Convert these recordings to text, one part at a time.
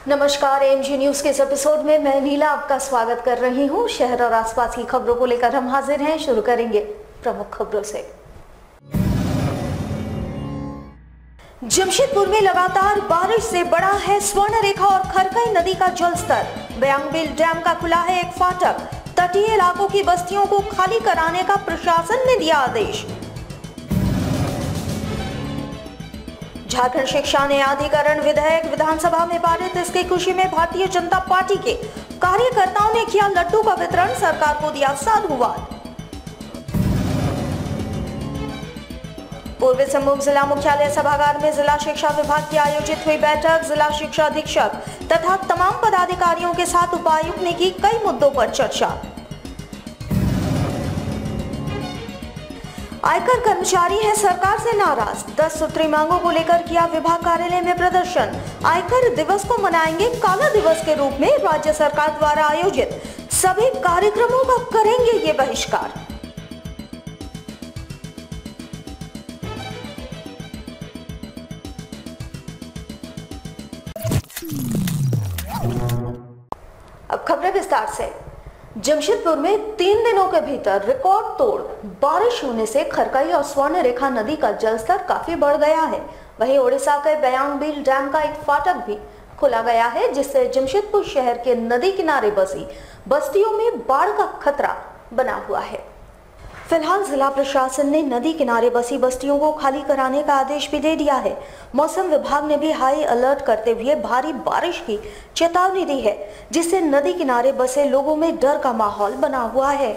नमस्कार, MG news के इस एपिसोड में मैं नीला आपका स्वागत कर रही हूं। शहर और आसपास की खबरों को लेकर हम हाजिर हैं। शुरू करेंगे प्रमुख खबरों से। जमशेदपुर में लगातार बारिश से बढ़ा है स्वर्णरेखा और खरकई नदी का जलस्तर। बयांगबिल डैम का खुला है एक फाटक। तटीय इलाकों की बस्तियों को खाली कराने का प्रशासन ने दिया आदेश। झारखंड शिक्षा न्यायाधिकरण विधेयक विधानसभा में पारित। इसकी खुशी में भारतीय जनता पार्टी के कार्यकर्ताओं ने किया लड्डू का वितरण, सरकार को दिया साधुवाद। पूर्वी सिंहभूम जिला मुख्यालय सभागार में जिला शिक्षा विभाग की आयोजित हुई बैठक। जिला शिक्षा अधीक्षक तथा तमाम पदाधिकारियों के साथ उपायुक्त ने की कई मुद्दों पर चर्चा। आयकर कर्मचारी हैं सरकार से नाराज। 10 सूत्री मांगों को लेकर किया विभाग कार्यालय में प्रदर्शन। आयकर दिवस को मनाएंगे काला दिवस के रूप में। राज्य सरकार द्वारा आयोजित सभी कार्यक्रमों का करेंगे ये बहिष्कार। अब खबरें विस्तार से। जमशेदपुर में 3 दिनों के भीतर रिकॉर्ड तोड़ बारिश होने से खरकई और स्वर्णरेखा नदी का जलस्तर काफी बढ़ गया है। वहीं ओडिशा के बयांगबिल डैम का एक फाटक भी खोला गया है, जिससे जमशेदपुर शहर के नदी किनारे बसी बस्तियों में बाढ़ का खतरा बना हुआ है। फिलहाल जिला प्रशासन ने नदी किनारे बसी बस्तियों को खाली कराने का आदेश भी दे दिया है। मौसम विभाग ने भी हाई अलर्ट करते हुए भारी बारिश की चेतावनी दी है, जिससे नदी किनारे बसे लोगों में डर का माहौल बना हुआ है।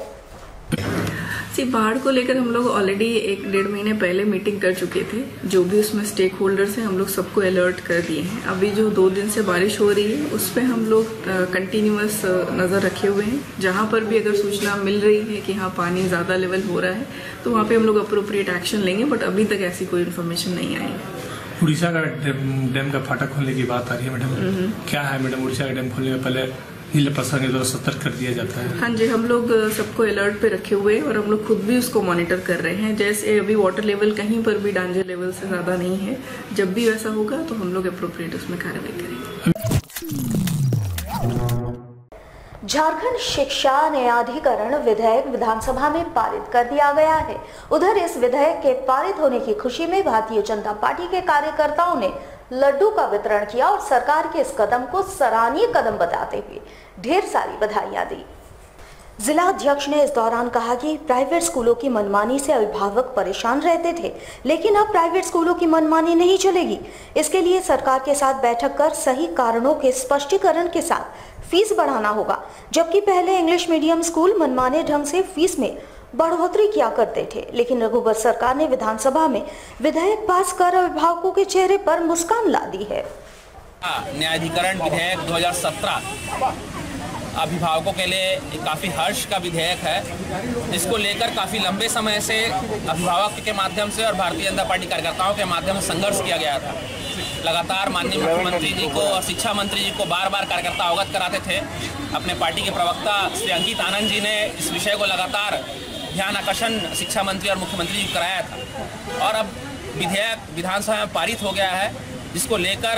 बाढ़ को लेकर हम लोग ऑलरेडी 1-1.5 महीने पहले मीटिंग कर चुके थे। जो भी उसमें स्टेक होल्डर्स हैं, हम लोग सबको अलर्ट कर दिए हैं। अभी जो 2 दिन से बारिश हो रही है उस पर हम लोग कंटिन्यूअस नज़र रखे हुए हैं। जहां पर भी अगर सूचना मिल रही है कि हाँ पानी ज़्यादा लेवल हो रहा है तो वहाँ पे हम लोग अप्रोप्रिएट एक्शन लेंगे, बट अभी तक ऐसी कोई इन्फॉर्मेशन नहीं आई है। उड़ीसा का डैम का फाटक खोलने की बात आ रही है मैडम, क्या है मैडम? उड़ीसा का डैम खोलने में पहले जिला प्रशासन के द्वारा सतर्क कर दिया जाता है। हाँ जी, हम लोग सबको अलर्ट पे रखे हुए हैं और हम लोग खुद भी उसको मॉनिटर कर रहे हैं। जैसे अभी वाटर लेवल कहीं पर भी डांजर लेवल से ज्यादा नहीं है। जब भी वैसा होगा तो हम लोग अप्रोप्रिएट उसमें कार्रवाई करेंगे। झारखंड शिक्षा न्यायाधिकरण विधेयक विधानसभा में पारित कर दिया गया है। उधर इस विधेयक के पारित होने की खुशी में भारतीय जनता पार्टी के कार्यकर्ताओं ने लड्डू का वितरण किया और सरकार के इस कदम को सराहनीय कदम बताते हुए ढेर सारी बधाइयां दी। जिला अध्यक्ष ने इस दौरान कहा कि प्राइवेट स्कूलों की मनमानी से अभिभावक परेशान रहते थे, लेकिन अब प्राइवेट स्कूलों की मनमानी नहीं चलेगी। इसके लिए सरकार के साथ बैठक कर सही कारणों के स्पष्टीकरण के साथ फीस बढ़ाना होगा। जबकि पहले इंग्लिश मीडियम स्कूल मनमाने ढंग से फीस में बढ़ोतरी किया करते थे, लेकिन रघुवर सरकार ने विधानसभा में विधेयक पास कर अभिभावकों के चेहरे पर मुस्कान ला दी है। न्यायाधिकरण विधेयक 2017 अभिभावकों के लिए काफ़ी हर्ष का विधेयक है, जिसको लेकर काफ़ी लंबे समय से अभिभावक के माध्यम से और भारतीय जनता पार्टी कार्यकर्ताओं के माध्यम से संघर्ष किया गया था। लगातार माननीय मुख्यमंत्री जी को और शिक्षा मंत्री जी को बार बार कार्यकर्ता अवगत कराते थे। अपने पार्टी के प्रवक्ता श्री अंकित आनंद जी ने इस विषय को लगातार ध्यान आकर्षण शिक्षा मंत्री और मुख्यमंत्री जी को कराया था और अब विधेयक विधानसभा में पारित हो गया है, जिसको लेकर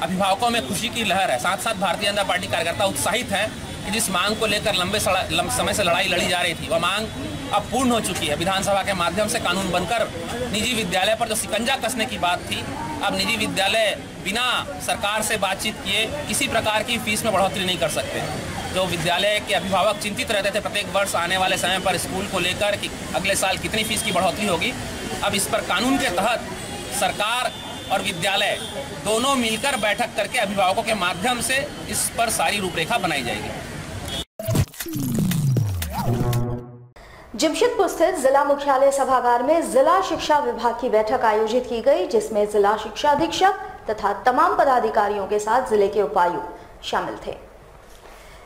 अभिभावकों में खुशी की लहर है। साथ साथ भारतीय जनता पार्टी कार्यकर्ता उत्साहित हैं कि जिस मांग को लेकर लंबे समय से लड़ाई लड़ी जा रही थी, वह मांग अब पूर्ण हो चुकी है। विधानसभा के माध्यम से कानून बनकर निजी विद्यालय पर जो शिकंजा कसने की बात थी, अब निजी विद्यालय बिना सरकार से बातचीत किए किसी प्रकार की फीस में बढ़ोतरी नहीं कर सकते। जो विद्यालय के अभिभावक चिंतित रहते थे प्रत्येक वर्ष आने वाले समय पर स्कूल को लेकर कि अगले साल कितनी फीस की बढ़ोतरी होगी, अब इस पर कानून के तहत सरकार और विद्यालय दोनों मिलकर बैठक करके अभिभावकों के माध्यम से इस पर सारी रूपरेखा बनाई जाएगी। जमशेदपुर स्थित जिला मुख्यालय सभागार में जिला शिक्षा विभाग की बैठक आयोजित की गई, जिसमें जिला शिक्षा अधीक्षक तथा तमाम पदाधिकारियों के साथ जिले के उपायुक्त शामिल थे।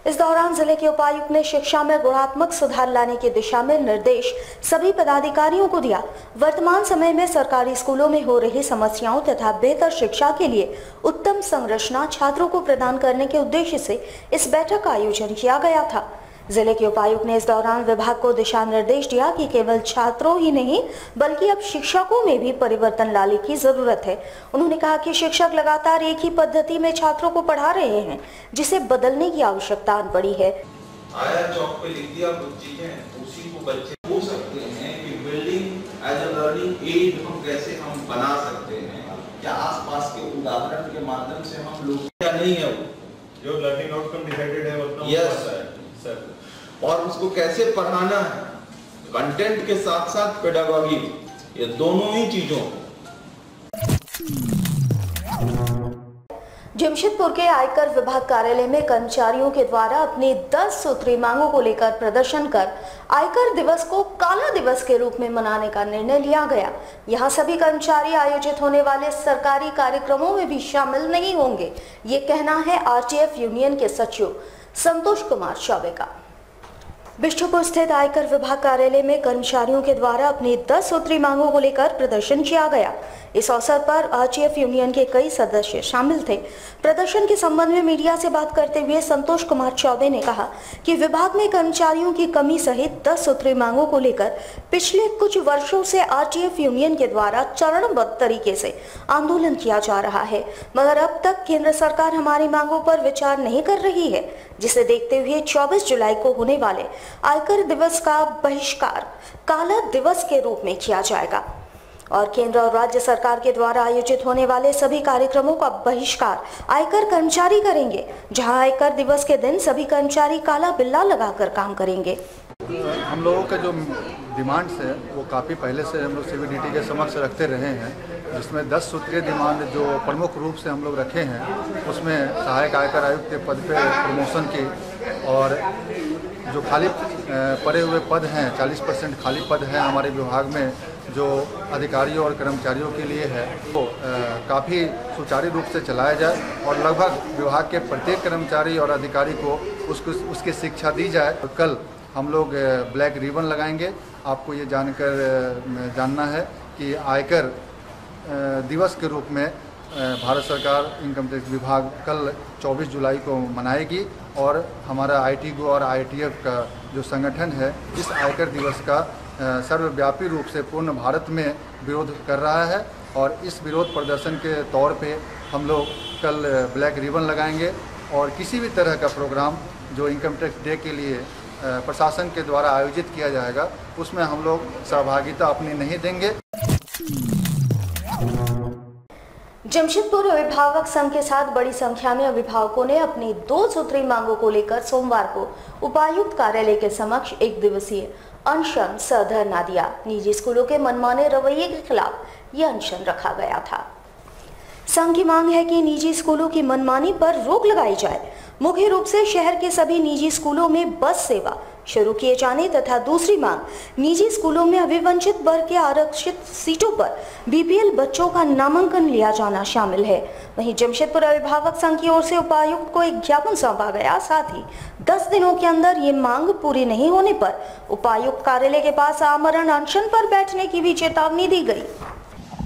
इस दौरान जिले के उपायुक्त ने शिक्षा में गुणात्मक सुधार लाने की दिशा में निर्देश सभी पदाधिकारियों को दिया। वर्तमान समय में सरकारी स्कूलों में हो रही समस्याओं तथा बेहतर शिक्षा के लिए उत्तम संरचना छात्रों को प्रदान करने के उद्देश्य से इस बैठक का आयोजन किया गया था। जिले के उपायुक्त ने इस दौरान विभाग को दिशा निर्देश दिया कि केवल छात्रों ही नहीं बल्कि अब शिक्षकों में भी परिवर्तन लाने की जरूरत है। उन्होंने कहा कि शिक्षक लगातार एक ही पद्धति में छात्रों को पढ़ा रहे हैं, जिसे बदलने की आवश्यकता आन पड़ी है। आया चौक पे लिख दिया कुछ चीजें, उसी को बच्चे हो सकते हैं कि building as a learning aid हम कैसे हम बना सकते हैं, क्या आसपास के उदाहरण के माध्यम से हम लोग क्या नहीं है वो जो लर्निंग आउटकम डिसाइडेड है वो यस सर, और उसको कैसे पढ़ाना है, कंटेंट के साथ साथ पेडागॉजी, ये दोनों ही चीजों। जमशेदपुर के आयकर विभाग कार्यालय में कर्मचारियों के द्वारा अपनी 10 सूत्री मांगों को लेकर प्रदर्शन कर आयकर दिवस को काला दिवस के रूप में मनाने का निर्णय लिया गया। यहां सभी कर्मचारी आयोजित होने वाले सरकारी कार्यक्रमों में भी शामिल नहीं होंगे, ये कहना है आरटीएफ यूनियन के सचिव संतोष कुमार चौबे का। बिष्टुपुर स्थित आयकर विभाग कार्यालय में कर्मचारियों के द्वारा अपनी 10 सूत्री मांगों को लेकर प्रदर्शन किया गया। इस अवसर पर आरटीएफ यूनियन के कई सदस्य शामिल थे। प्रदर्शन के संबंध में मीडिया से बात करते हुए संतोष कुमार चौबे ने कहा कि विभाग में कर्मचारियों की कमी सहित 10 सूत्री मांगों को लेकर पिछले कुछ वर्षों से आरटीएफ यूनियन के द्वारा चरणबद्ध तरीके से आंदोलन किया जा रहा है, मगर अब तक केंद्र सरकार हमारी मांगों पर विचार नहीं कर रही है, जिसे देखते हुए 24 जुलाई को होने वाले आयकर दिवस का बहिष्कार काला दिवस के रूप में किया जाएगा और केंद्र और राज्य सरकार के द्वारा आयोजित होने वाले सभी कार्यक्रमों का बहिष्कार आयकर कर्मचारी करेंगे, जहां आयकर दिवस के दिन सभी कर्मचारी काला बिल्ला लगाकर काम करेंगे। हम लोगों के जो डिमांड्स है वो काफ़ी पहले से हम लोग सीबीडीटी के समक्ष रखते रहे हैं, जिसमें 10 सूत्रीय डिमांड जो प्रमुख रूप से हम लोग रखे हैं, उसमें सहायक आयकर आयुक्त के पद पे प्रमोशन की और जो खाली पड़े हुए पद हैं 40% खाली पद हैं हमारे विभाग में जो अधिकारियों और कर्मचारियों के लिए है, तो काफ़ी सुचारू रूप से चलाया जाए और लगभग विभाग के प्रत्येक कर्मचारी और अधिकारी को उसकी शिक्षा दी जाए। तो कल हम लोग ब्लैक रिबन लगाएंगे। आपको ये जानना है कि आयकर दिवस के रूप में भारत सरकार इनकम टैक्स विभाग कल 24 जुलाई को मनाएगी और हमारा आईटीगो और आईटीएफ का जो संगठन है इस आयकर दिवस का सर्वव्यापी रूप से पूर्ण भारत में विरोध कर रहा है और इस विरोध प्रदर्शन के तौर पे हम लोग कल ब्लैक रिबन लगाएंगे और किसी भी तरह का प्रोग्राम जो इनकम टैक्स डे के लिए प्रशासन के द्वारा आयोजित किया जाएगा उसमें हम लोग सहभागिता अपनी नहीं देंगे। जमशेदपुर अभिभावक संघ के साथ बड़ी संख्या में अभिभावकों ने अपनी 2 सूत्री मांगों को लेकर सोमवार को उपायुक्त कार्यालय के समक्ष एक दिवसीय अनशन सह धरना दिया। निजी स्कूलों के मनमाने रवैये के खिलाफ यह अनशन रखा गया था। संघ की मांग है कि निजी स्कूलों की मनमानी पर रोक लगाई जाए, मुख्य रूप से शहर के सभी निजी स्कूलों में बस सेवा शुरू किए जाने तथा दूसरी मांग निजी स्कूलों में अभिवंचित वर्ग के आरक्षित सीटों पर बीपीएल बच्चों का नामांकन लिया जाना शामिल है। वहीं जमशेदपुर अभिभावक संघ की ओर से उपायुक्त को एक ज्ञापन सौंपा गया। साथ ही 10 दिनों के अंदर ये मांग पूरी नहीं होने पर उपायुक्त कार्यालय के पास आमरण अनशन पर बैठने की भी चेतावनी दी गई।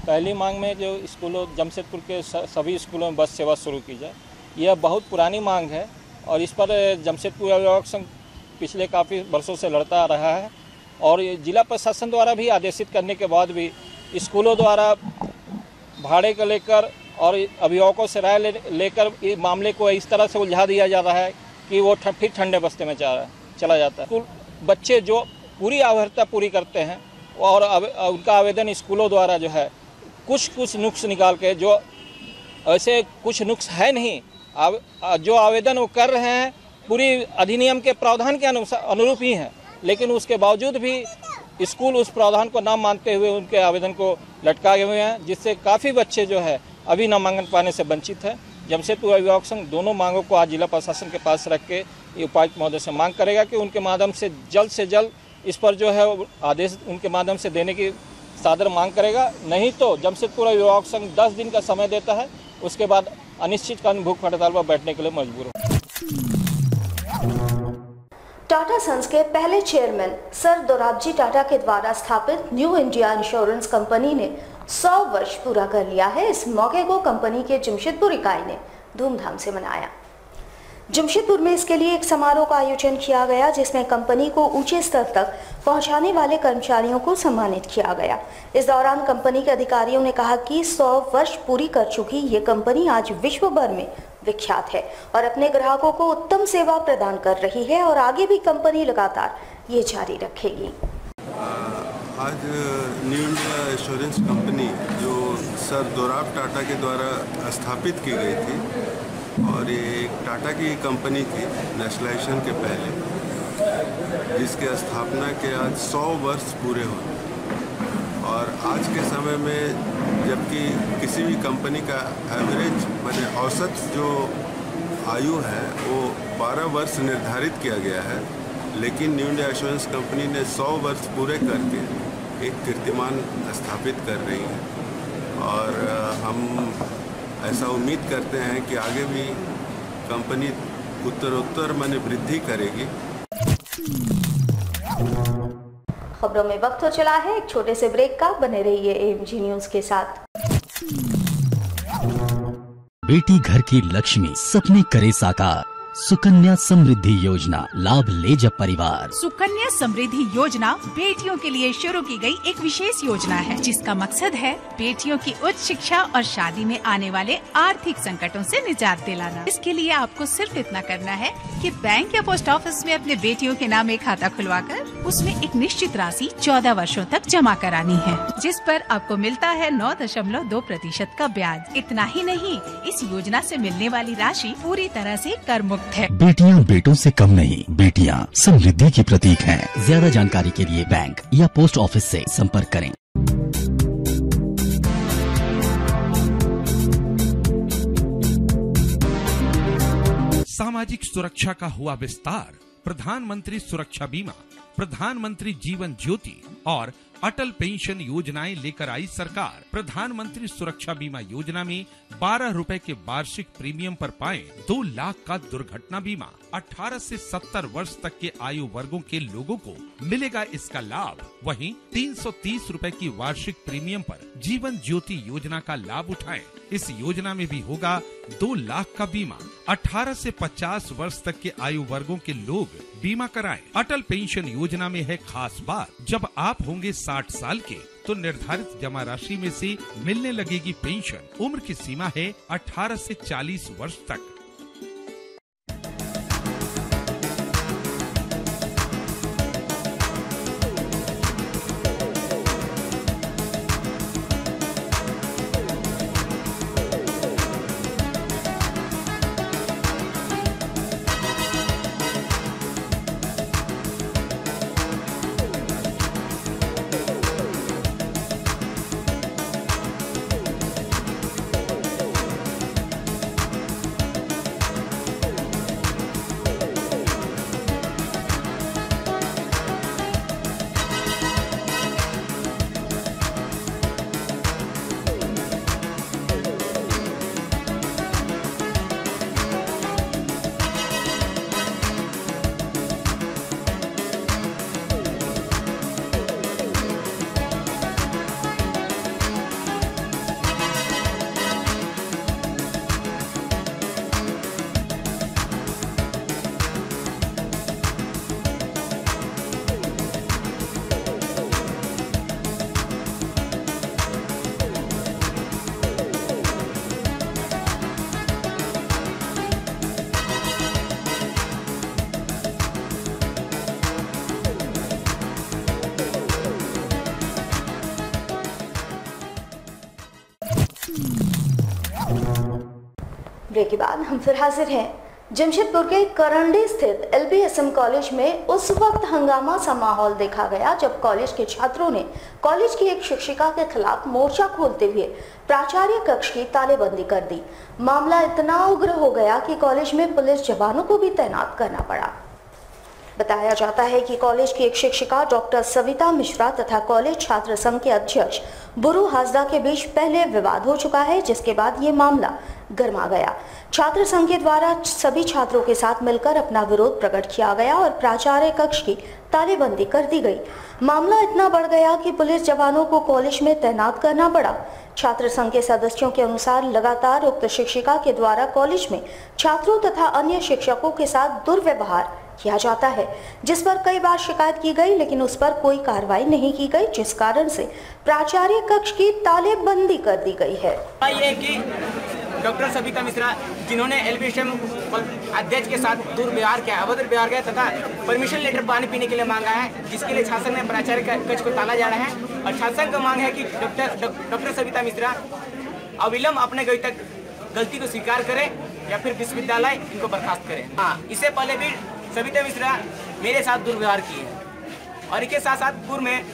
पहली मांग में जो स्कूलों जमशेदपुर के सभी स्कूलों में बस सेवा शुरू की जाए, यह बहुत पुरानी मांग है और इस पर जमशेदपुर अभिभावक संघ पिछले काफ़ी वर्षों से लड़ता रहा है और जिला प्रशासन द्वारा भी आदेशित करने के बाद भी स्कूलों द्वारा भाड़े को लेकर और अभिभावकों से राय लेकर इस मामले को इस तरह से उलझा दिया जा रहा है कि वो फिर ठंडे बस्ते में चला जाता है। स्कूल बच्चे जो पूरी आवश्यकता पूरी करते हैं और उनका आवेदन स्कूलों द्वारा जो है कुछ नुक्स निकाल के, जो ऐसे कुछ नुक्स है नहीं, जो आवेदन वो कर रहे हैं पूरी अधिनियम के प्रावधान के अनुरूप ही हैं, लेकिन उसके बावजूद भी स्कूल उस प्रावधान को ना मानते हुए उनके आवेदन को लटकाए हुए हैं, जिससे काफ़ी बच्चे जो है अभी नामांकन पाने से वंचित हैं। जमशेदपुर अभिभावक संघ दोनों मांगों को आज जिला प्रशासन के पास रख के उपायुक्त महोदय से मांग करेगा कि उनके माध्यम से जल्द इस पर जो है आदेश उनके माध्यम से देने की सादर मांग करेगा। नहीं तो जमशेदपुर अभिभावक संघ 10 दिन का समय देता है, उसके बाद अनिश्चितकालीन भूख हड़ताल पर बैठने के लिए मजबूर हो। टाटा सन्स के पहले चेयरमैन सर दोराबजी टाटा के द्वारा स्थापित न्यू इंडिया इंश्योरेंस कंपनी ने 100 वर्ष पूरा कर लिया है। इस मौके को कंपनी के जमशेदपुर इकाई ने धूमधाम से मनाया। जमशेदपुर में इसके लिए एक समारोह का आयोजन किया गया, जिसमें कंपनी को ऊंचे स्तर तक पहुंचाने वाले कर्मचारियों को सम्मानित किया गया। इस दौरान कंपनी के अधिकारियों ने कहा कि 100 वर्ष पूरी कर चुकी ये कंपनी आज विश्व भर में विख्यात है और अपने ग्राहकों को उत्तम सेवा प्रदान कर रही है और आगे भी कंपनी लगातार ये जारी रखेगी। आज न्यू इंडिया एश्योरेंस कंपनी जो सर दोराब टाटा के द्वारा स्थापित की गई थी और ये एक टाटा की कंपनी थी नेशनलाइजेशन के पहले, जिसके स्थापना के आज 100 वर्ष पूरे हुए। और आज के समय में जबकि किसी भी कंपनी का एवरेज माने औसत जो आयु है वो 12 वर्ष निर्धारित किया गया है, लेकिन न्यू इंडिया एश्योरेंस कंपनी ने 100 वर्ष पूरे करके एक कीर्तिमान स्थापित कर रही है। और हम ऐसा उम्मीद करते हैं कि आगे भी कंपनी उत्तरोत्तर माने वृद्धि करेगी। खबरों में वक्त हो चला है एक छोटे से ब्रेक का, बने रहिए एएमजी न्यूज के साथ। बेटी घर की लक्ष्मी, सपने करे साकार। सुकन्या समृद्धि योजना, लाभ ले जब परिवार। सुकन्या समृद्धि योजना बेटियों के लिए शुरू की गई एक विशेष योजना है, जिसका मकसद है बेटियों की उच्च शिक्षा और शादी में आने वाले आर्थिक संकटों से निजात दिलाना। इसके लिए आपको सिर्फ इतना करना है कि बैंक या पोस्ट ऑफिस में अपने बेटियों के नाम एक खाता खुलवाकर उसमें एक निश्चित राशि 14 वर्षों तक जमा करानी है, जिस पर आपको मिलता है 9.2% का ब्याज। इतना ही नहीं, इस योजना से मिलने वाली राशि पूरी तरह से कर मुक्त है। बेटियां बेटों से कम नहीं, बेटियां समृद्धि की प्रतीक हैं। ज्यादा जानकारी के लिए बैंक या पोस्ट ऑफिस से संपर्क करें। सामाजिक सुरक्षा का हुआ विस्तार। प्रधानमंत्री सुरक्षा बीमा, प्रधानमंत्री जीवन ज्योति और अटल पेंशन योजनाएं लेकर आई सरकार। प्रधानमंत्री सुरक्षा बीमा योजना में 12 रुपए के वार्षिक प्रीमियम पर पाएं 2 लाख का दुर्घटना बीमा। 18 से 70 वर्ष तक के आयु वर्गों के लोगों को मिलेगा इसका लाभ। वहीं 330 रुपए की वार्षिक प्रीमियम पर जीवन ज्योति योजना का लाभ उठाएं। इस योजना में भी होगा 2 लाख का बीमा। 18 से 50 वर्ष तक के आयु वर्गों के लोग बीमा कराएं। अटल पेंशन योजना में है खास बात, जब आप होंगे 60 साल के तो निर्धारित जमा राशि में से मिलने लगेगी पेंशन। उम्र की सीमा है 18 से 40 वर्ष तक। ब्रेक के बाद हम फिर हाजिर हैं। जमशेदपुर के करंडी स्थित LBSM कॉलेज में उस वक्त हंगामा सा माहौल देखा गया जब कॉलेज के छात्रों ने कॉलेज की एक शिक्षिका के खिलाफ मोर्चा खोलते हुए प्राचार्य कक्ष की तालेबंदी कर दी। मामला इतना उग्र हो गया कि कॉलेज में पुलिस जवानों को भी तैनात करना पड़ा। बताया जाता है कि कॉलेज की एक शिक्षिका डॉक्टर सविता मिश्रा तथा कॉलेज छात्र संघ के अध्यक्ष बुरू हासदा के बीच पहले विवाद हो चुका है, जिसके बाद ये मामला गर्मा गया। छात्र संघ के द्वारा सभी छात्रों के साथ मिलकर अपना विरोध प्रकट किया गया और प्राचार्य कक्ष की तालेबंदी कर दी गई। मामला इतना बढ़ गया कि पुलिस जवानों को कॉलेज में तैनात करना पड़ा। छात्र संघ के सदस्यों के अनुसार लगातार उक्त शिक्षिका के द्वारा कॉलेज में छात्रों तथा अन्य शिक्षकों के साथ दुर्व्यवहार किया जाता है, जिस पर कई बार शिकायत की गई, लेकिन उस पर कोई कार्रवाई नहीं की गई, जिस कारण से प्राचार्य कक्ष की तालेबंदी कर दी गई है। ये कि डॉक्टर सविता मिश्रा जिन्होंने एलबीएसएम अध्यक्ष के साथ दुर्व्यवहार किया, अभद्र व्यवहार किया तथा परमिशन लेटर पानी पीने के लिए मांगा है, जिसके लिए छात्र संघ में प्राचार्य कक्ष को ताला जा रहा है और छात्र संघ का मांग है कि डॉक्टर सविता मिश्रा अविलंब अपने गलती को स्वीकार करें या फिर विश्वविद्यालय इनको बर्खास्त करे। हाँ, इससे पहले भी सविता मिश्रा मेरे साथ दुर्व्यवहार किए हैं और इसके साथ साथ पूर्व में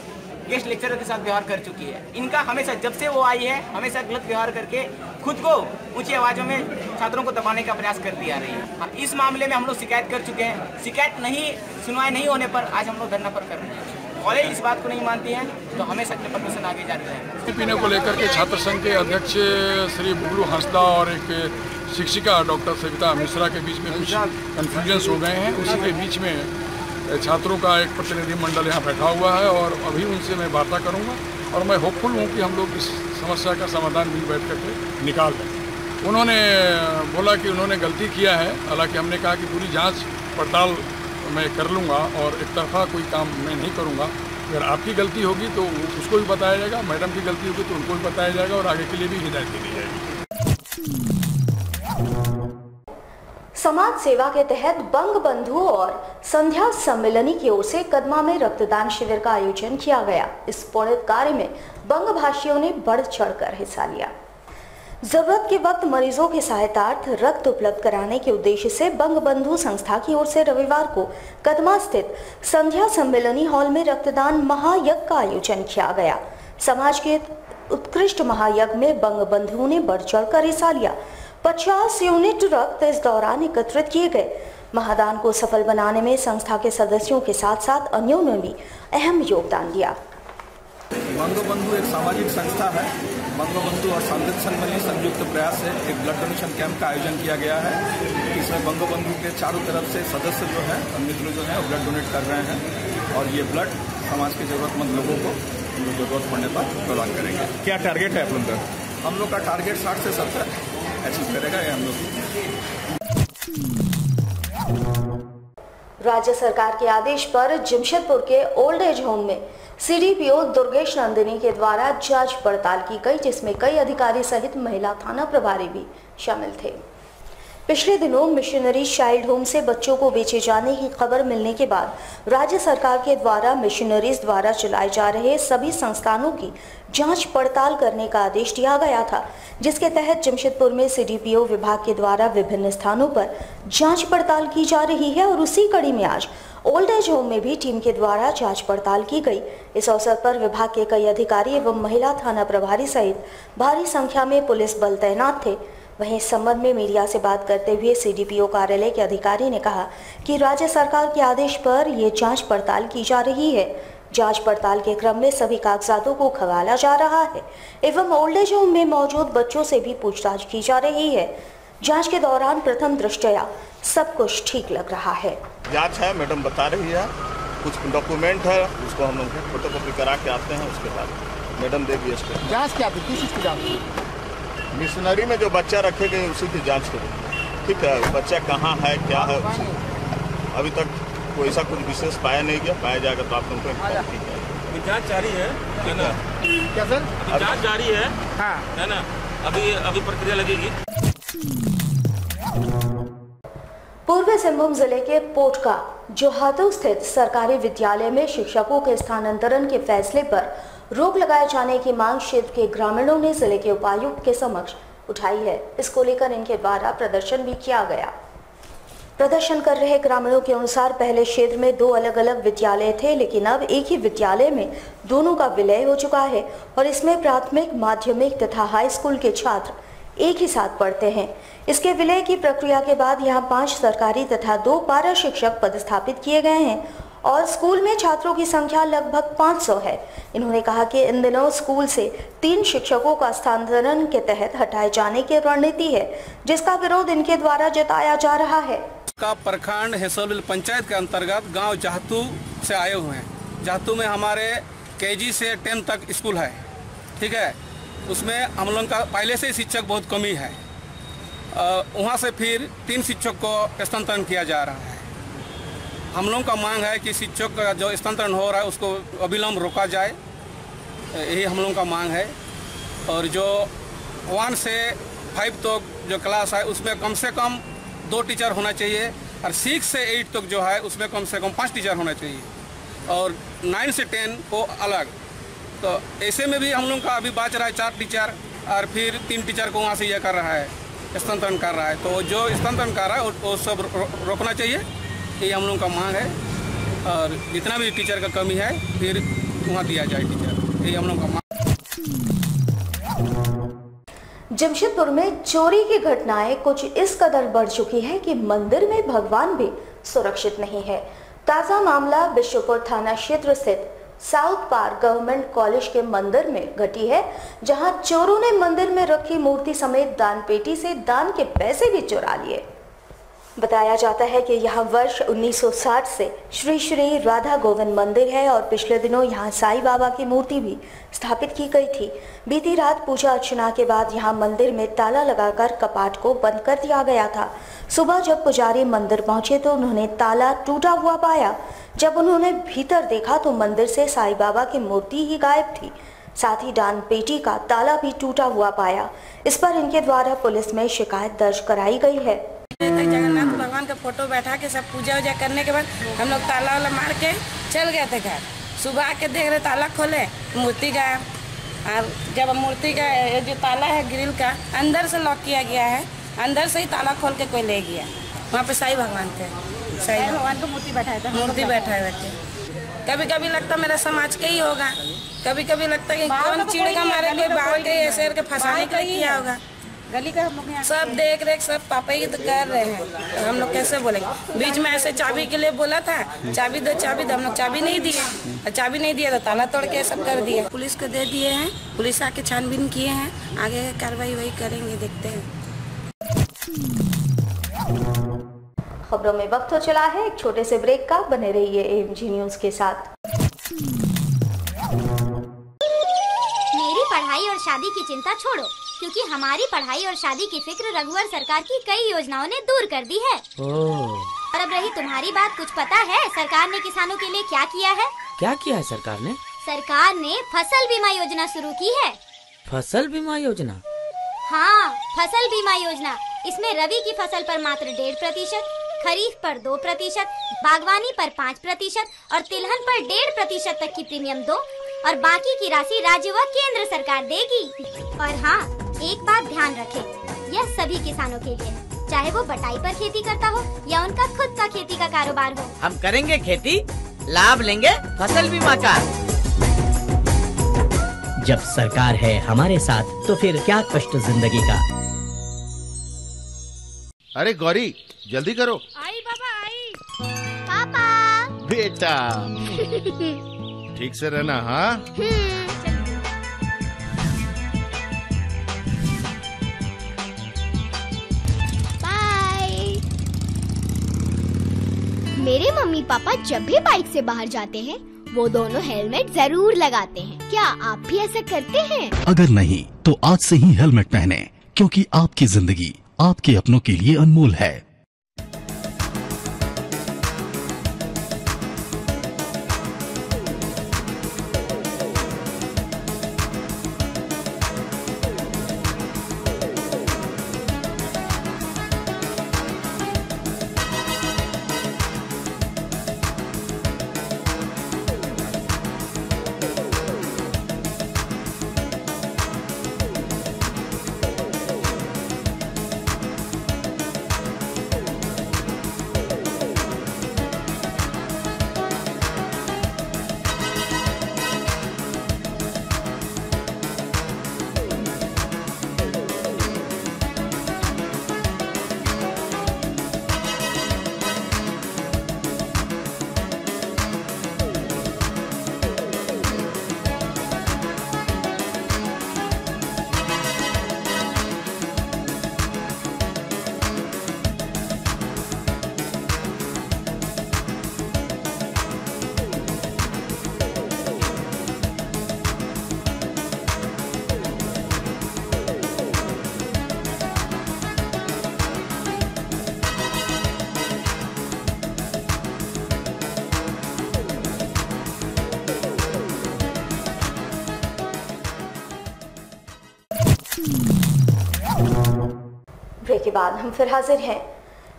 गेस्ट लेक्चरर के साथ व्यवहार कर चुकी है। इनका हमेशा जब से वो आई है हमेशा गलत व्यवहार करके खुद को ऊंची आवाज़ों में छात्रों को दबाने का प्रयास करती आ रही है। इस मामले में हम लोग शिकायत कर चुके हैं। शिकायत सुनवाई नहीं होने पर आज हम लोग धरना पर कर रहे हैं। कॉलेज इस बात को नहीं मानती है तो हमें सत्य प्रदर्शन आगे जा रहे हैं। पीने को लेकर के छात्र संघ के अध्यक्ष श्री बुरू हासदा और एक शिक्षिका डॉक्टर सविता मिश्रा के बीच में कुछ कन्फ्यूजन्स हो गए हैं। उसी के बीच में छात्रों का एक प्रतिनिधिमंडल यहाँ बैठा हुआ है और अभी उनसे मैं वार्ता करूँगा और मैं होपफुल हूँ कि हम लोग इस समस्या का समाधान मिल बैठ करके निकाल दें। उन्होंने बोला कि उन्होंने गलती किया है, हालांकि हमने कहा कि पूरी जांच पड़ताल मैं कर लूँगा और एक तरफा कोई काम मैं नहीं करूँगा। अगर आपकी गलती होगी तो उसको भी बताया जाएगा, मैडम की गलती होगी तो उनको भी बताया जाएगा और आगे के लिए भी हिदायत दी जाएगी। समाज सेवा के तहत बंग बंधु और संध्या सम्मेलनी की ओर से कदमा में रक्तदान शिविर का आयोजन किया गया। इस पुण्य कार्य में बंग भाषियों ने बढ़ चढ़कर हिस्सा लिया। जरूरत के वक्त मरीजों की सहायतार्थ रक्त उपलब्ध कराने के उद्देश्य से बंग बंधु संस्था की ओर से रविवार को कदमा स्थित संध्या सम्मेलनी हॉल में रक्तदान महायज्ञ का आयोजन किया गया। समाज के उत्कृष्ट महायज्ञ में बंग बंधुओं ने बढ़ चढ़कर हिस्सा लिया। 50 यूनिट रक्त इस दौरान एकत्रित किए गए। महादान को सफल बनाने में संस्था के सदस्यों के साथ साथ अन्यों ने भी अहम योगदान दिया। बंग बंधु एक सामाजिक संस्था है। बंग बंधु और सांस्कृतिक सम्मेलन संयुक्त प्रयास से एक ब्लड डोनेशन कैंप का आयोजन किया गया है। इसमें बंग बंधु के चारों तरफ से सदस्य जो है मित्र जो है ब्लड डोनेट कर रहे हैं और ये ब्लड समाज के जरूरतमंद लोगों को जरूरत पड़ने पर प्रदान करेंगे। क्या टारगेट है आप लोग का? हम लोग का टारगेट 60 से 70 अचीव करेगा ये हम लोग। राज्य सरकार के आदेश पर जमशेदपुर के ओल्ड एज होम में सीडीपीओ दुर्गेश नंदिनी के द्वारा जांच पड़ताल की गई, जिसमें कई अधिकारी सहित महिला थाना प्रभारी भी शामिल थे। पिछले दिनों मिशनरी चाइल्ड होम से बच्चों को बेचे जाने की खबर मिलने के बाद राज्य सरकार के द्वारा मिशनरीज द्वारा चलाए जा रहे सभी संस्थानों की जांच पड़ताल करने का आदेश दिया गया था, जिसके तहत जमशेदपुर में सीडीपीओ विभाग के द्वारा विभिन्न स्थानों पर जांच पड़ताल की जा रही है और उसी कड़ी में आज ओल्ड एज होम में भी टीम के द्वारा जांच पड़ताल की गई। इस अवसर पर विभाग के कई अधिकारी एवं महिला थाना प्रभारी सहित भारी संख्या में पुलिस बल तैनात थे। वहीं इस संबंध में मीडिया से बात करते हुए सीडीपीओ कार्यालय के अधिकारी ने कहा कि राज्य सरकार के आदेश पर ये जांच पड़ताल की जा रही है। जांच पड़ताल के क्रम में सभी कागजातों को खंगाला जा रहा है एवं ओल्ड एज होम में मौजूद बच्चों से भी पूछताछ की जा रही है। जांच के दौरान प्रथम दृष्टया सब कुछ ठीक लग रहा है। जांच है, मैडम बता रही है, कुछ डॉक्यूमेंट है उसको हम लोग फोटोकॉपी करा के आते हैं, उसके बाद मैडम देगी इसको। जांच क्या थी, किस चीज़ की जांच थी? मिशनरी में जो बच्चा रखे गए उसी की जांच करें। ठीक है, बच्चा कहाँ है क्या है, अभी तक कोई ऐसा कुछ विशेष पाया नहीं गया, पाया जाएगा तो आप लोगों को ठीक है। जांच जारी है ना? क्या सर? जांच जारी है, हाँ है ना? अभी प्रक्रिया लगेगी। पूर्वी सिंहभूम जिले के पोटका जोहातो स्थित सरकारी विद्यालय में शिक्षकों के स्थानांतरण के फैसले पर रोक लगाए जाने की मांग क्षेत्र के ग्रामीणों ने जिले के उपायुक्त के समक्ष उठाई है। इसको लेकर इनके द्वारा प्रदर्शन भी किया गया। प्रदर्शन कर रहे ग्रामीणों के अनुसार पहले क्षेत्र में 2 अलग अलग विद्यालय थे, लेकिन अब एक ही विद्यालय में दोनों का विलय हो चुका है और इसमें प्राथमिक, माध्यमिक तथा हाई स्कूल के छात्र एक ही साथ पढ़ते हैं। इसके विलय की प्रक्रिया के बाद यहाँ 5 सरकारी तथा 2 पारा शिक्षक पदस्थापित किए गए हैं और स्कूल में छात्रों की संख्या लगभग 500 है। इन्होंने कहा कि इन दिनों स्कूल से 3 शिक्षकों का स्थानांतरण के तहत हटाए जाने की रणनीति है, जिसका विरोध इनके द्वारा जताया जा रहा है। का प्रखंड हेसलबिल पंचायत के अंतर्गत गांव जाहतू से आए हुए हैं। जाहतू में हमारे KG से 10 तक स्कूल है, ठीक है। उसमें हम लोगों का पहले से शिक्षक बहुत कमी है। वहाँ से फिर 3 शिक्षक को स्थानांतरण किया जा रहा है। हम लोगों का मांग है कि शिक्षक का जो स्थानांतरण हो रहा है उसको अविलंब रोका जाए, यही हम लोगों का मांग है। और जो 1 से 5 तक जो क्लास है उसमें कम से कम 2 टीचर होना चाहिए और 6 से 8 तक जो है उसमें कम से कम 5 टीचर होना चाहिए और 9 से 10 को अलग। तो ऐसे में भी हम लोग का अभी बच रहा है 4 टीचर और फिर 3 टीचर को वहाँ से यह कर रहा है, स्थानांतरण कर रहा है। तो जो स्थानांतरण कर रहा है वो सब रोकना चाहिए, ये हम लोगों का मांग है। और जितना भी टीचर का कमी है फिर वहाँ दिया जाए टीचर, ये हम लोगों का मांग। जमशेदपुर में चोरी की घटनाएं कुछ इस कदर बढ़ चुकी है कि मंदिर में भगवान भी सुरक्षित नहीं है। ताजा मामला बिशुपुर थाना क्षेत्र स्थित साउथ पार्क गवर्नमेंट कॉलेज के मंदिर में घटी है, जहां चोरों ने मंदिर में रखी मूर्ति समेत दान पेटी से दान के पैसे भी चुरा लिए। बताया जाता है कि यह वर्ष 1960 से श्री श्री राधा गोविंद मंदिर है और पिछले दिनों यहां साईं बाबा की मूर्ति भी स्थापित की गई थी। बीती रात पूजा अर्चना के बाद यहां मंदिर में ताला लगाकर कपाट को बंद कर दिया गया था। सुबह जब पुजारी मंदिर पहुंचे तो उन्होंने ताला टूटा हुआ पाया। जब उन्होंने भीतर देखा तो मंदिर से साईं बाबा की मूर्ति ही गायब थी, साथ ही दान पेटी का ताला भी टूटा हुआ पाया। इस पर इनके द्वारा पुलिस में शिकायत दर्ज कराई गई है। जगन्नाथ भगवान का फोटो बैठा के सब पूजा उजा करने के बाद हम लोग ताला वाला मार के चल गए थे घर। सुबह आके देख रहे ताला खोले, मूर्ति गायब। और जब मूर्ति का जो ताला है ग्रिल का अंदर से लॉक किया गया है, अंदर से ही ताला खोल के कोई ले गया। वहाँ पे साईं भगवान थे, साईं भगवान को मूर्ति बैठाया था, मूर्ति बैठाए हुए थे। कभी कभी लगता मेरा समाज का ही होगा, कभी कभी लगता है कौन चिड़ का मारे कोई बाहर के ऐसे करके फंसाने का ही किया होगा। गली का हम लोग सब देख रेख सब पापा ही तो कर रहे हैं, तो हम लोग कैसे बोलेंगे। बीच में ऐसे चाबी के लिए बोला था, चाबी दो हम लोग चाबी नहीं दिए, चाबी नहीं दिया तो ताला तोड़ के सब कर दिए। पुलिस को दे दिए हैं, पुलिस आके छानबीन किए हैं, आगे कार्रवाई वही करेंगे, देखते हैं। खबरों में वक्त हो चला है एक छोटे से ब्रेक का, बने रहिए AMG न्यूज के साथ। मेरी पढ़ाई और शादी की चिंता छोड़ो, क्योंकि हमारी पढ़ाई और शादी की फिक्र रघुवर सरकार की कई योजनाओं ने दूर कर दी है। और अब रही तुम्हारी बात, कुछ पता है सरकार ने किसानों के लिए क्या किया है? क्या किया है सरकार ने? सरकार ने फसल बीमा योजना शुरू की है। फसल बीमा योजना? हाँ, फसल बीमा योजना। इसमें रबी की फसल पर मात्र 1.5%, खरीफ पर 2%, बागवानी पर 5% और तिलहन पर 1.5% तक की प्रीमियम दो और बाकी की राशि राज्य व केंद्र सरकार देगी। और हाँ, एक बात ध्यान रखें, यह सभी किसानों के लिए है, चाहे वो बटाई पर खेती करता हो या उनका खुद का खेती का कारोबार हो। हम करेंगे खेती, लाभ लेंगे फसल बीमा का। जब सरकार है हमारे साथ तो फिर क्या कष्ट जिंदगी का। अरे गौरी जल्दी करो। आई पापा आई। पापा बेटा ठीक से रहना। हाँ बाय। मेरे मम्मी पापा जब भी बाइक से बाहर जाते हैं वो दोनों हेलमेट जरूर लगाते हैं। क्या आप भी ऐसा करते हैं? अगर नहीं तो आज से ही हेलमेट पहने, क्योंकि आपकी जिंदगी आपके अपनों के लिए अनमोल है। ब्रेक के बाद हम फिर हाजिर हैं।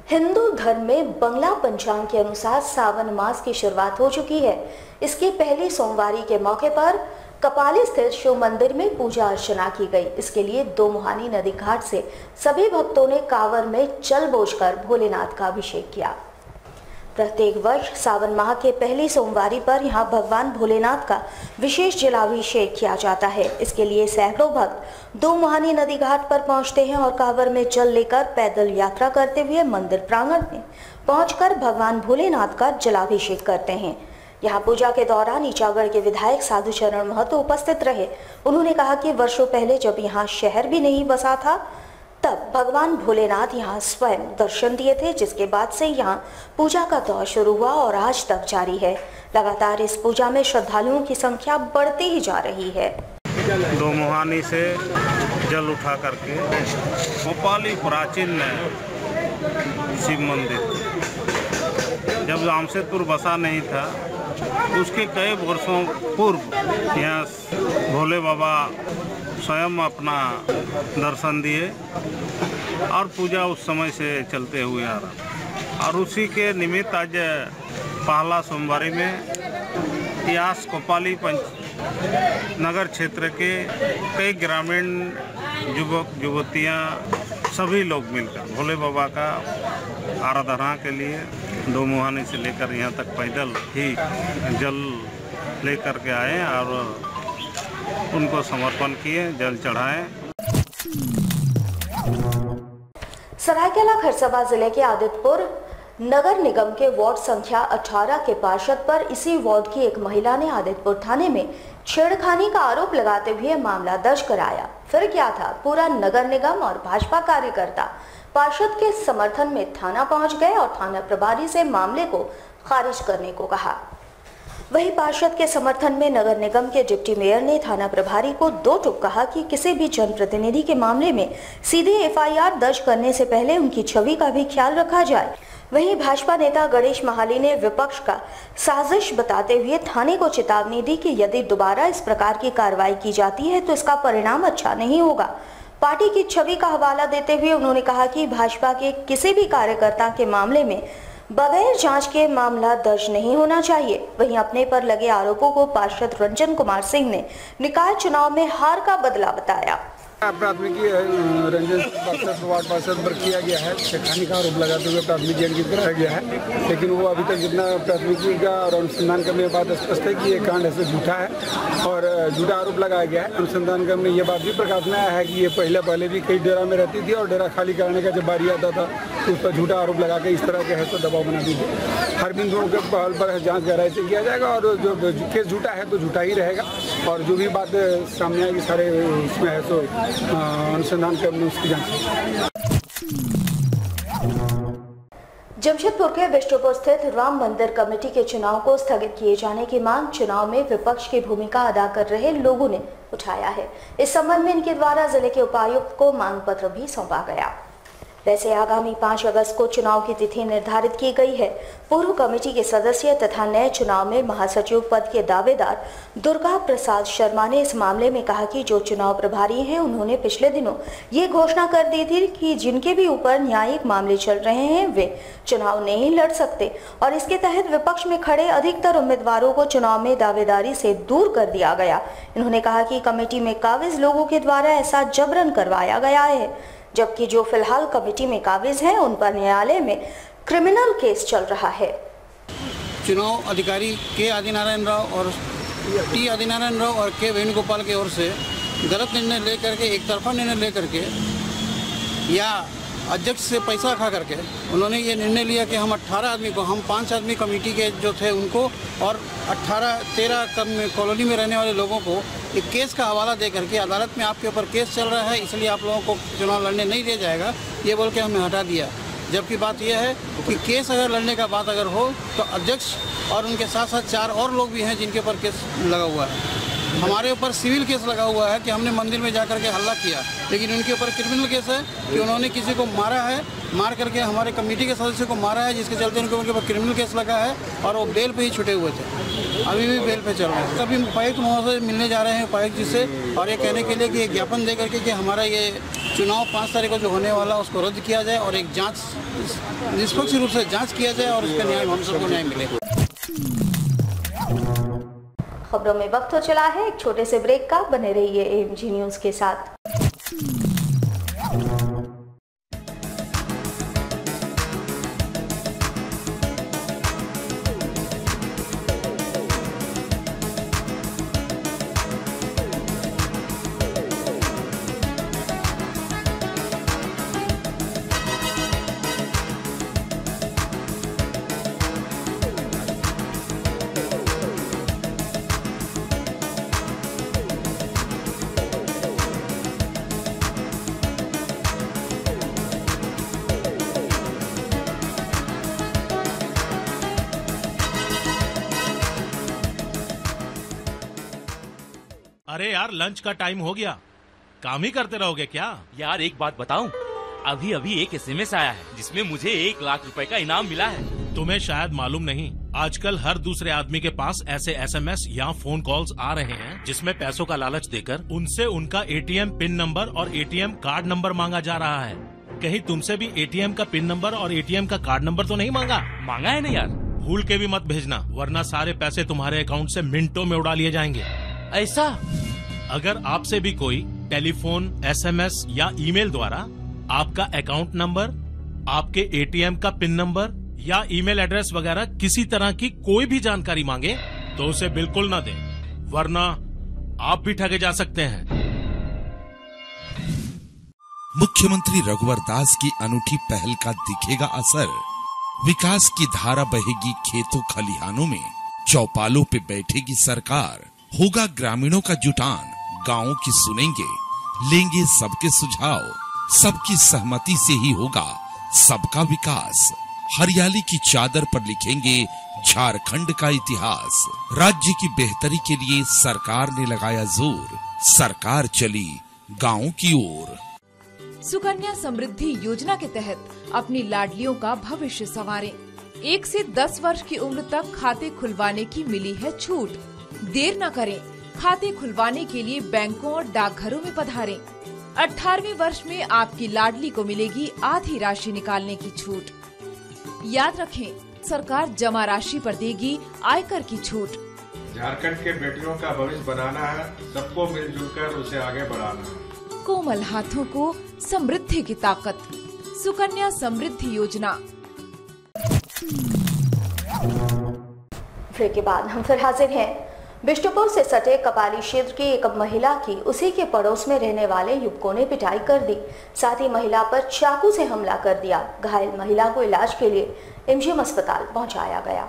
हिंदू धर्म में बंगला पंचांग के अनुसार सावन मास की शुरुआत हो चुकी है। इसकी पहली सोमवारी के मौके पर कपाली स्थित शिव मंदिर में पूजा अर्चना की गई। इसके लिए दो मुहानी नदी घाट से सभी भक्तों ने कांवर में जल बोझकर भोलेनाथ का अभिषेक किया। प्रत्येक वर्ष सावन माह के पहली सोमवारी पर यहां भगवान भोलेनाथ का विशेष जलाभिषेक किया जाता है। इसके लिए सैकड़ों भक्त दो मुहानी नदी घाट पर पहुंचते हैं और कांवर में जल लेकर पैदल यात्रा करते हुए मंदिर प्रांगण में पहुंचकर भगवान भोलेनाथ का जलाभिषेक करते हैं। यहाँ पूजा के दौरान ईचागढ़ के विधायक साधुचरण महतो उपस्थित रहे। उन्होंने कहा कि वर्षों पहले जब यहाँ शहर भी नहीं बसा था तब भगवान भोलेनाथ यहाँ स्वयं दर्शन दिए थे, जिसके बाद से यहाँ पूजा का दौर शुरू हुआ और आज तक जारी है। लगातार इस पूजा में श्रद्धालुओं की संख्या बढ़ती ही जा रही है। दो मुहानी से जल उठा करके भोपाली प्राचीन शिव मंदिर, जब जमशेदपुर बसा नहीं था उसके कई वर्षों पूर्व यहाँ भोले बाबा स्वयं अपना दर्शन दिए और पूजा उस समय से चलते हुए आ रहा। और उसी के निमित्त आज पहला सोमवारी में यास कोपाली नगर क्षेत्र के कई ग्रामीण युवक युवतियाँ सभी लोग मिलकर भोले बाबा का आराधना के लिए दो मुहानी से लेकर यहाँ तक पैदल ही जल लेकर के आए और उनको समर्पण किए, जल चढ़ाएं। सरायकेला खरसावां जिले के आदितपुर नगर निगम के वार्ड संख्या 18 के पार्षद पर इसी वार्ड की एक महिला ने आदितपुर थाने में छेड़खानी का आरोप लगाते हुए मामला दर्ज कराया। फिर क्या था, पूरा नगर निगम और भाजपा कार्यकर्ता पार्षद के समर्थन में थाना पहुंच गए और थाना प्रभारी से मामले को खारिज करने को कहा। वहीं पार्षद के समर्थन में नगर निगम के डिप्टी मेयर ने थाना प्रभारी को दो टूक कहा कि किसी भी जनप्रतिनिधि के मामले में सीधे एफआईआर दर्ज करने से पहले उनकी छवि का भी ख्याल रखा जाए। वहीं भाजपा नेता गणेश महाली ने विपक्ष का साजिश बताते हुए थाने को चेतावनी दी कि यदि दोबारा इस प्रकार की कार्रवाई की जाती है तो इसका परिणाम अच्छा नहीं होगा। पार्टी की छवि का हवाला देते हुए उन्होंने कहा कि भाजपा के किसी भी कार्यकर्ता के मामले में बगैर जांच के मामला दर्ज नहीं होना चाहिए। वहीं अपने पर लगे आरोपों को पार्षद रंजन कुमार सिंह ने निकाय चुनाव में हार का बदला बताया। प्राथमिकी रंजन वार्ड पार्षद पर किया गया है, छेड़खानी का आरोप लगाते हुए प्राथमिकी अंकित कराया गया है, लेकिन वो अभी तक जितना प्राथमिकी का और अनुसंधान करने के बाद स्पष्ट है कि ये कांड ऐसे झूठा है और झूठा आरोप लगाया गया है। अनुसंधान करने ये बात भी प्रकाश में आया है कि ये पहले भी कई डेरा में रहती थी और डेरा खाली कराने का जब बारी आता था तो उस पर झूठा आरोप लगा के इस तरह के है दबाव बनाती थी। हर बिंदुओं के पहल पर जाँच गहराई से किया जाएगा और जो केस झूठा है तो झूठा ही रहेगा और जो भी बात सामने आएगी सारे उसमें है तो अनुसंधान करने उसकी जांच। जमशेदपुर के विष्णुपुर स्थित राम मंदिर कमेटी के चुनाव को स्थगित किए जाने की मांग चुनाव में विपक्ष की भूमिका अदा कर रहे लोगों ने उठाया है। इस संबंध में इनके द्वारा जिले के उपायुक्त को मांग पत्र भी सौंपा गया। वैसे आगामी 5 अगस्त को चुनाव की तिथि निर्धारित की गई है। पूर्व कमेटी के सदस्य तथा नए चुनाव में महासचिव पद के दावेदार दुर्गा प्रसाद शर्मा ने इस मामले में कहा कि जो चुनाव प्रभारी हैं उन्होंने पिछले दिनों ये घोषणा कर दी थी कि जिनके भी ऊपर न्यायिक मामले चल रहे हैं वे चुनाव नहीं लड़ सकते और इसके तहत विपक्ष में खड़े अधिकतर उम्मीदवारों को चुनाव में दावेदारी से दूर कर दिया गया। इन्होंने कहा कि कमेटी में काबिज लोगों के द्वारा ऐसा जबरन करवाया गया है, जबकि जो फिलहाल कमेटी में काबिज हैं उन पर न्यायालय में क्रिमिनल केस चल रहा है। चुनाव अधिकारी के आदिनारायण राव और टी आदिनारायण राव और के वेणुगोपाल की ओर से गलत निर्णय लेकर के, एक तरफा निर्णय लेकर के या अध्यक्ष से पैसा खा करके उन्होंने ये निर्णय लिया कि हम 18 आदमी को, हम 5 आदमी कमेटी के जो थे उनको और 13 कॉलोनी में रहने वाले लोगों को एक केस का हवाला दे करके अदालत में आपके ऊपर केस चल रहा है इसलिए आप लोगों को चुनाव लड़ने नहीं दिया जाएगा, ये बोल के हमने हटा दिया। जबकि बात यह है कि केस अगर लड़ने का बात अगर हो तो अध्यक्ष और उनके साथ साथ 4 और लोग भी हैं जिनके ऊपर केस लगा हुआ है। हमारे ऊपर सिविल केस लगा हुआ है कि हमने मंदिर में जाकर के हल्ला किया, लेकिन उनके ऊपर क्रिमिनल केस है कि उन्होंने किसी को मारा है, मार करके हमारे कमेटी के सदस्य को मारा है, जिसके चलते उनके ऊपर क्रिमिनल केस लगा है और वो बेल पे ही छुटे हुए थे, अभी भी बेल पे चल रहे हैं। अभी उपायुक्त महोदय मिलने जा रहे हैं उपायुक्त जी से और ये कहने के लिए कि ज्ञापन दे करके कि हमारा ये चुनाव 5 तारीख को जो होने वाला उसको रद्द किया जाए और एक जांच निष्पक्ष रूप से जांच किया जाए और उसका न्याय हम सबको न्याय मिले। खबरों में वक्त हो चला है एक छोटे से ब्रेक का। बने रहिए एएमजी न्यूज के साथ। अरे यार, लंच का टाइम हो गया, काम ही करते रहोगे क्या? यार एक बात बताऊं, अभी अभी एक SMS आया है जिसमें मुझे 1 लाख रुपए का इनाम मिला है। तुम्हें शायद मालूम नहीं, आजकल हर दूसरे आदमी के पास ऐसे SMS या फोन कॉल्स आ रहे हैं जिसमें पैसों का लालच देकर उनसे उनका ATM पिन नंबर और ATM कार्ड नंबर मांगा जा रहा है। कहीं तुमसे भी ATM का पिन नंबर और ATM का कार्ड नंबर तो नहीं मांगा? मांगा है ना यार। भूल के भी मत भेजना, वरना सारे पैसे तुम्हारे अकाउंट से मिनटों में उड़ा लिए जाएंगे। ऐसा? अगर आपसे भी कोई टेलीफोन, SMS या ईमेल द्वारा आपका अकाउंट नंबर, आपके ATM का पिन नंबर या ईमेल एड्रेस वगैरह किसी तरह की कोई भी जानकारी मांगे तो उसे बिल्कुल न दें, वरना आप भी ठगे जा सकते हैं। मुख्यमंत्री रघुवर दास की अनूठी पहल का दिखेगा असर। विकास की धारा बहेगी खेतों खलिहानों में, चौपालों पे बैठेगी सरकार। होगा ग्रामीणों का जुटान, गांवों की सुनेंगे, लेंगे सबके सुझाव। सबकी सहमति से ही होगा सबका विकास। हरियाली की चादर पर लिखेंगे झारखंड का इतिहास। राज्य की बेहतरी के लिए सरकार ने लगाया जोर, सरकार चली गांव की ओर। सुकन्या समृद्धि योजना के तहत अपनी लाडलियों का भविष्य संवारें। 1 से 10 वर्ष की उम्र तक खाते खुलवाने की मिली है छूट। देर न करें, खाते खुलवाने के लिए बैंकों और डाकघरों में पधारें। 18वें वर्ष में आपकी लाडली को मिलेगी आधी राशि निकालने की छूट। याद रखें, सरकार जमा राशि पर देगी आयकर की छूट। झारखंड के बेटियों का भविष्य बनाना है, सबको मिलजुल कर उसे आगे बढ़ाना है। कोमल हाथों को समृद्धि की ताकत, सुकन्या समृद्धि योजना। ब्रेक के बाद हम फिर हाजिर हैं। बिष्टुपुर से सटे कपाली क्षेत्र की एक महिला की उसी के पड़ोस में रहने वाले युवकों ने पिटाई कर दी, साथ ही महिला पर चाकू से हमला कर दिया। घायल महिला को इलाज के लिए MGM अस्पताल पहुंचाया गया।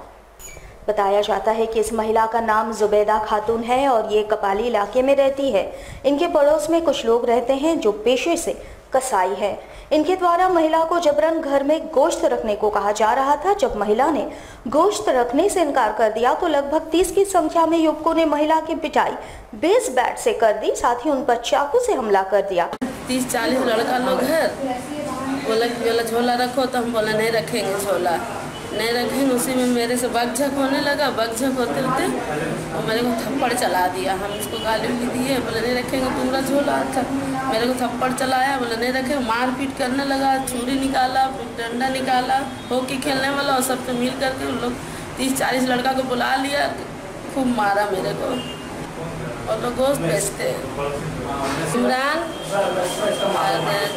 बताया जाता है कि इस महिला का नाम जुबैदा खातून है और ये कपाली इलाके में रहती है। इनके पड़ोस में कुछ लोग रहते हैं जो पेशे से कसाई है। इनके द्वारा महिला को जबरन घर में गोश्त रखने को कहा जा रहा था। जब महिला ने गोश्त रखने से इनकार कर दिया तो लगभग 30 की संख्या में युवकों ने महिला की पिटाई बेस बैट से कर दी, साथ ही उन पर चाकू से हमला कर दिया। 30-40 लड़का लोग है, बोला झोला रखो, तो हम बोला नहीं रखेंगे, झोला नहीं रखेंगे। उसी में मेरे से बकझक होने लगा। बकझक होते होते और मेरे को थप्पड़ चला दिया। हम इसको गाली भी दिए, बोले नहीं रखेंगे तुम्हारा झोला। अच्छा, मेरे को थप्पड़ चलाया, बोले नहीं रखेंगे। मारपीट करने लगा, छुरी निकाला, डंडा निकाला। हॉकी खेलने वाला और सबसे मिल करके उन लोग 30-40 लड़का को बुला लिया, खूब मारा मेरे को। और लोग गोश्त बेचते हैं। इमरान,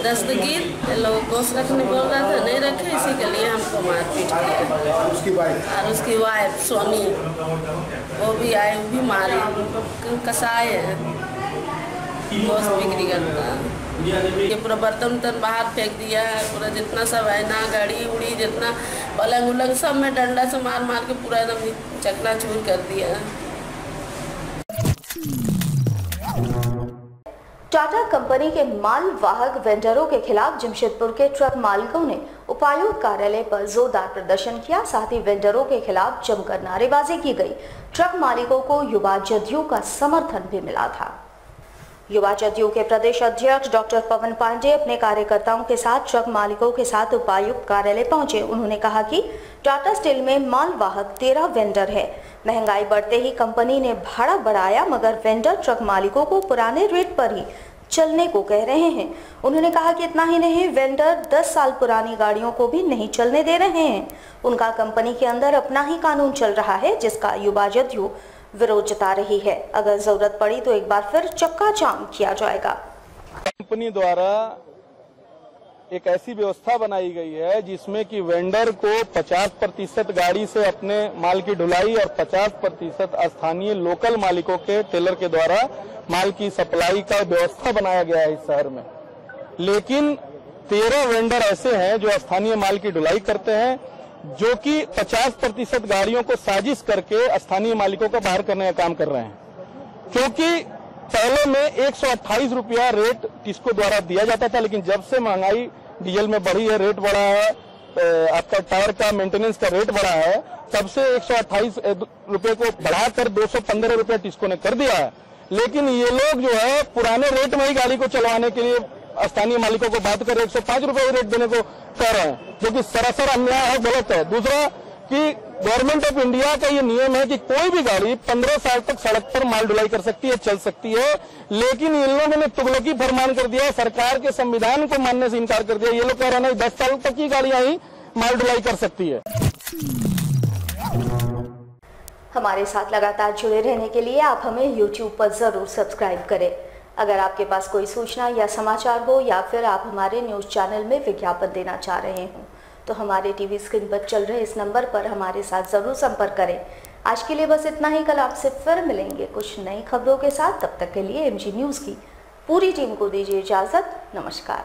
दस्तगीर, ये लोग गोश्त रखने बोल रहा था, नहीं रखे, इसी के लिए हमको मारपीट किया। और उसकी वाइफ सोनी, वो भी आई, वो भी मारी। कसाई है, गोश्त बिक्री करता है। ये पूरा बर्तन बाहर फेंक दिया है। पूरा जितना सब है ना, गाड़ी उड़ी, जितना पलंग उलंग सब में डंडा से मार मार के पूरा एकदम चकनाचूर कर दिया। टाटा कंपनी के माल वाहक वेंडरों के खिलाफ जमशेदपुर के ट्रक मालिकों ने उपायुक्त कार्यालय पर जोरदार प्रदर्शन किया, साथ ही वेंडरों के खिलाफ जमकर नारेबाजी की गई। ट्रक मालिकों को युवा जदयू का समर्थन भी मिला था। युवा जदयू के प्रदेश अध्यक्ष डॉक्टर पवन पांडे अपने कार्यकर्ताओं के साथ ट्रक मालिकों के साथ उपायुक्त कार्यालय पहुंचे। उन्होंने कहा कि टाटा स्टील में माल वाहक 13 वेंडर है। महंगाई बढ़ते ही कंपनी ने भाड़ा बढ़ाया, मगर वेंडर ट्रक मालिकों को पुराने रेट पर ही चलने को कह रहे हैं। उन्होंने कहा कि इतना ही नहीं, वेंडर 10 साल पुरानी गाड़ियों को भी नहीं चलने दे रहे हैं। उनका कंपनी के अंदर अपना ही कानून चल रहा है जिसका युवा जदयू विरोध जता रही है। अगर जरूरत पड़ी तो एक बार फिर चक्का जाम किया जाएगा। कंपनी द्वारा एक ऐसी व्यवस्था बनाई गई है जिसमें कि वेंडर को 50% गाड़ी से अपने माल की ढुलाई और 50% स्थानीय लोकल मालिकों के टेलर के द्वारा माल की सप्लाई का व्यवस्था बनाया गया है इस शहर में। लेकिन 13 वेंडर ऐसे हैं जो स्थानीय माल की ढुलाई करते हैं, जो कि 50% गाड़ियों को साजिश करके स्थानीय मालिकों का बाहर करने का काम कर रहे हैं। क्योंकि पहले में 128 रुपया रेट टिस्को द्वारा दिया जाता था, लेकिन जब से महंगाई डीजल में बढ़ी है, रेट बढ़ा है, आपका टायर का मेंटेनेंस का रेट बढ़ा है, तब से 128 रुपये को बढ़ाकर 215 रुपया टिस्को ने कर दिया है। लेकिन ये लोग जो है पुराने रेट में ही गाड़ी को चलवाने के लिए स्थानीय मालिकों को बात कर 105 रुपये रेट देने को कह रहे हैं, जो कि सरासर अन्याय है, गलत है। दूसरा कि गवर्नमेंट ऑफ इंडिया का ये नियम है कि कोई भी गाड़ी 15 साल तक सड़क पर माल ढुलाई कर सकती है, चल सकती है, लेकिन इन लोगों ने तुगलकी फरमान कर दिया, सरकार के संविधान को मानने से इनकार कर दिया। ये लोग कह रहे हैं 10 साल तक की गाड़ियां ही माल ढुलाई कर सकती है। हमारे साथ लगातार जुड़े रहने के लिए आप हमें YouTube पर जरूर सब्सक्राइब करें। अगर आपके पास कोई सूचना या समाचार हो या फिर आप हमारे न्यूज चैनल में विज्ञापन देना चाह रहे हो तो हमारे टीवी स्क्रीन पर चल रहे इस नंबर पर हमारे साथ जरूर संपर्क करें। आज के लिए बस इतना ही। कल आपसे फिर मिलेंगे कुछ नई खबरों के साथ। तब तक के लिए MG न्यूज की पूरी टीम को दीजिए इजाजत। नमस्कार।